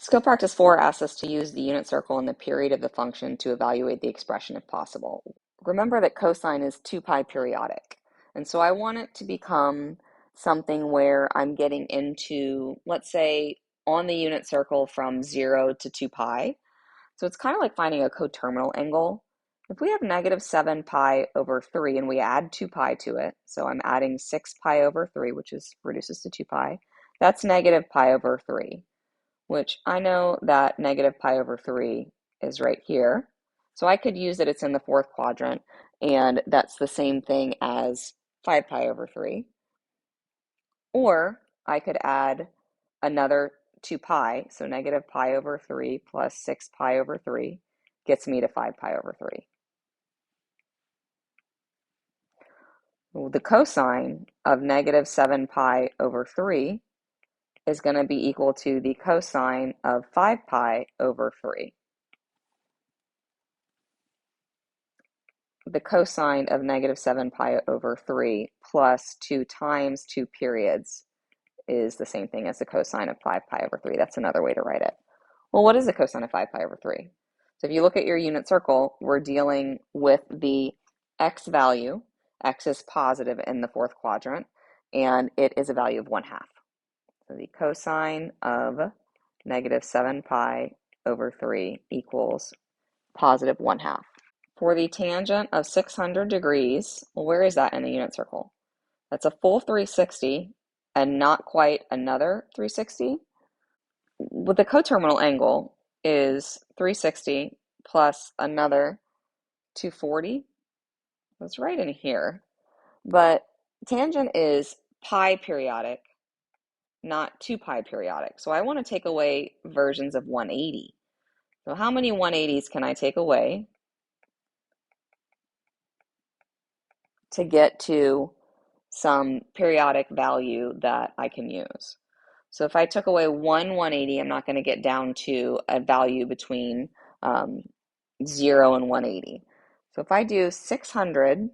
Skill practice 4 asks us to use the unit circle and the period of the function to evaluate the expression if possible. Remember that cosine is 2 pi periodic, and so I want it to become something where I'm getting into, let's say, on the unit circle from 0 to 2 pi. So it's kind of like finding a coterminal angle. If we have negative 7 pi over 3 and we add 2 pi to it, so I'm adding 6 pi over 3, which reduces to 2 pi, that's negative pi over 3, which I know that negative pi over 3 is right here. So I could use that it's in the fourth quadrant, and that's the same thing as 5 pi over 3. Or I could add another 2 pi, so negative pi over 3 plus 6 pi over 3 gets me to 5 pi over 3. Well, the cosine of negative 7 pi over 3 is going to be equal to the cosine of 5 pi over 3. The cosine of negative 7 pi over 3 plus 2 times 2 periods is the same thing as the cosine of 5 pi over 3. That's another way to write it. Well, what is the cosine of 5 pi over 3? So if you look at your unit circle, we're dealing with the x value. X is positive in the fourth quadrant, and it is a value of 1/2. So the cosine of negative 7 pi over 3 equals positive 1/2. For the tangent of 600 degrees, well, where is that in the unit circle? That's a full 360 and not quite another 360. With the coterminal angle is 360 plus another 240. That's right in here. But tangent is pi periodic, not 2 pi periodic. So I want to take away versions of 180. So how many 180s can I take away to get to some periodic value that I can use? So if I took away one 180, I'm not going to get down to a value between 0 and 180. So if I do 600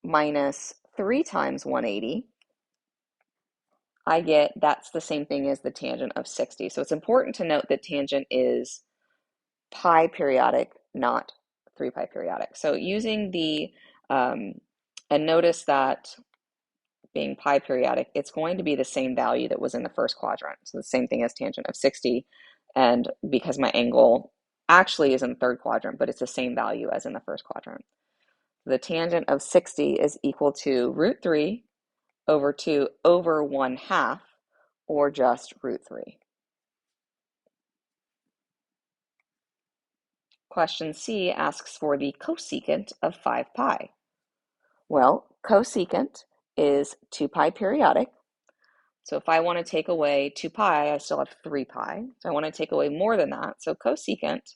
minus 3 times 180, I get that's the same thing as the tangent of 60. So it's important to note that tangent is pi periodic, not 3 pi periodic. So using the, and notice that being pi periodic, it's going to be the same value that was in the first quadrant. So the same thing as tangent of 60. And because my angle actually is in the third quadrant, but it's the same value as in the first quadrant. The tangent of 60 is equal to root 3 over 2 over 1/2, or just root 3. Question C asks for the cosecant of 5 pi. Well, cosecant is 2 pi periodic. So if I want to take away 2 pi, I still have 3 pi. So I want to take away more than that. So cosecant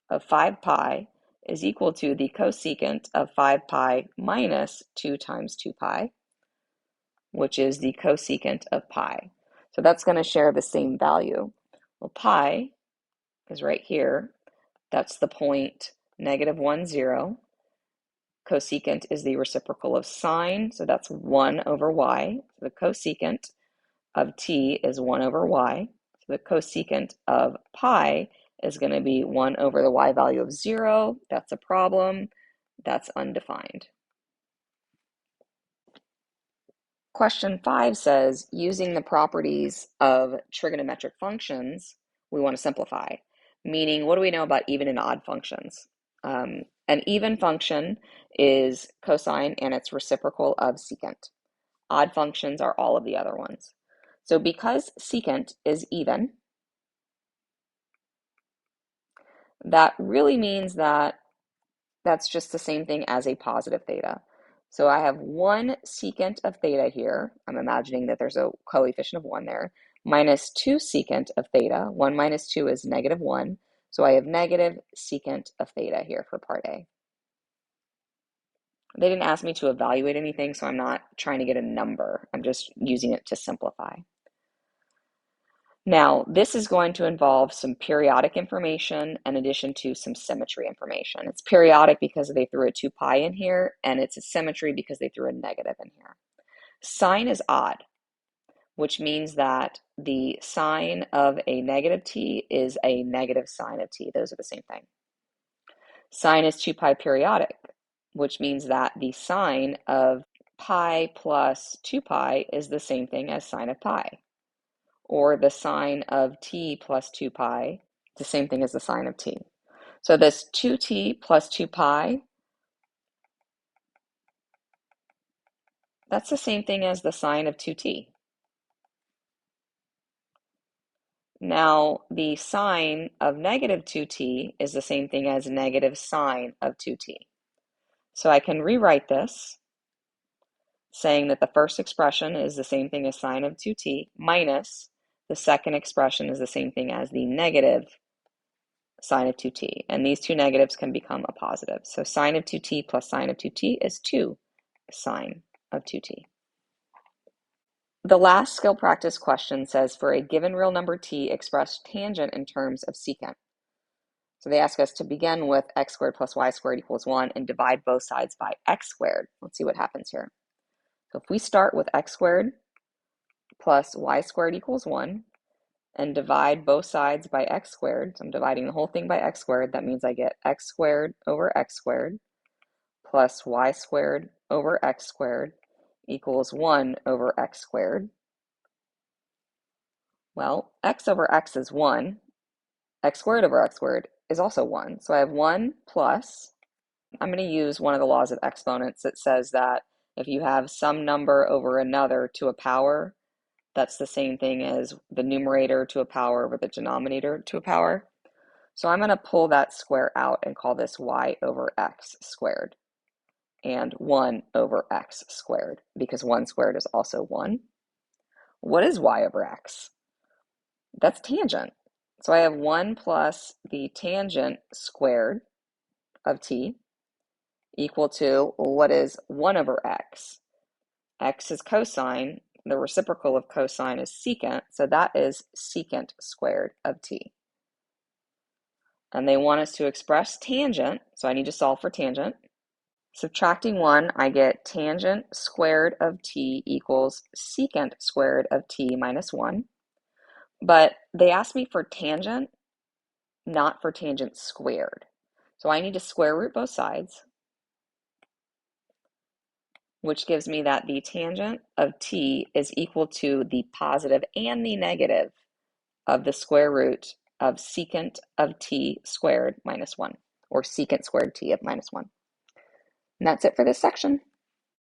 of 5 pi is equal to the cosecant of 5 pi minus 2 times 2 pi, which is the cosecant of pi. So that's going to share the same value. Well, pi is right here. That's the point -1, 0. Cosecant is the reciprocal of sine, so that's 1 over y. So the cosecant of t is 1 over y. So the cosecant of pi is going to be 1 over the y value of 0. That's a problem. That's undefined. Question 5 says, using the properties of trigonometric functions, we want to simplify. Meaning, what do we know about even and odd functions? An even function is cosine and it's reciprocal of secant. Odd functions are all of the other ones. So because secant is even, that really means that that's just the same thing as a positive theta. So I have 1 secant of theta here. I'm imagining that there's a coefficient of 1 there, minus 2 secant of theta. 1 minus 2 is -1. So I have negative secant of theta here for part A. They didn't ask me to evaluate anything, so I'm not trying to get a number. I'm just using it to simplify. Now, this is going to involve some periodic information in addition to some symmetry information. It's periodic because they threw a 2 pi in here, and it's a symmetry because they threw a negative in here. Sine is odd. which means that the sine of a negative t is a negative sine of t. Those are the same thing. Sine is 2 pi periodic, which means that the sine of pi plus 2 pi is the same thing as sine of pi. Or the sine of t plus 2 pi, the same thing as the sine of t. So this 2t plus 2 pi, that's the same thing as the sine of 2t. Now, the sine of negative 2t is the same thing as negative sine of 2t. So I can rewrite this saying that the first expression is the same thing as sine of 2t minus the second expression is the same thing as the negative sine of 2t. And these two negatives can become a positive. So sine of 2t plus sine of 2t is 2 sine of 2t. The last skill practice question says, for a given real number t, express tangent in terms of secant. So they ask us to begin with x squared plus y squared equals 1 and divide both sides by x squared. Let's see what happens here. So if we start with x squared plus y squared equals 1 and divide both sides by x squared, so I'm dividing the whole thing by x squared, that means I get x squared over x squared plus y squared over x squared equals 1 over x squared. Well, x over x is 1. X squared over x squared is also 1. So I have 1 plus, I'm going to use one of the laws of exponents that says that if you have some number over another to a power, that's the same thing as the numerator to a power over the denominator to a power. So I'm going to pull that square out and call this y over x squared and 1 over x squared because 1 squared is also 1. What is y over x? That's tangent. So I have 1 plus the tangent squared of t equal to, what is 1 over x? X is cosine. The reciprocal of cosine is secant, so that is secant squared of t. And they want us to express tangent, so I need to solve for tangent. Subtracting 1, I get tangent squared of t equals secant squared of t minus 1. But they asked me for tangent, not for tangent squared. So I need to square root both sides, which gives me that the tangent of t is equal to the positive and the negative of the square root of secant of t squared minus 1, or secant squared t of minus 1. And that's it for this section.